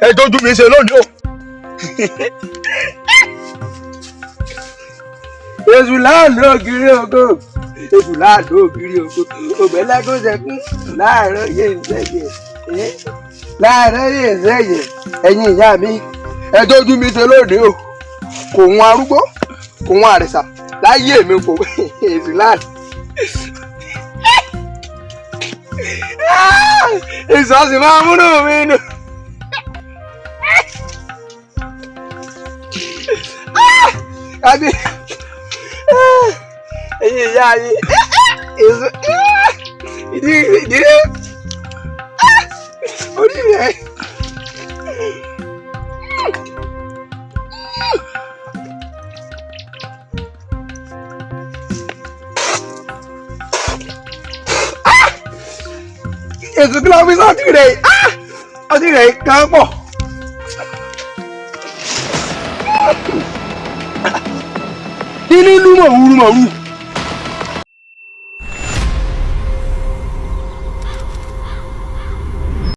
ẹ tójú mi ṣe lónìí o. èṣù láàánú ògiri ògo èṣù láàánú ògiri ògo òbẹ̀lẹ́gùn ṣẹkún láàárọ̀ yé ìṣẹ̀yẹ láàárọ̀ yé ìṣẹ̀yẹ ẹ̀yin ìyá mi ẹ tójú mi ṣe lónìí o kò wọn arúgbó kò wọn àrẹ̀sà láyé mi kò èṣù láàánú. èṣù ọ̀sìn máa múnú mi nù. àbí ẹ̀yin ìyá yìí èso ìdí orí rẹ̀. èso kí ló fi sọ́ọ̀tì rẹ̀ ọtí rẹ̀ kàn pọ̀. kí ni lúmọ̀ wúrú mọ̀ wú.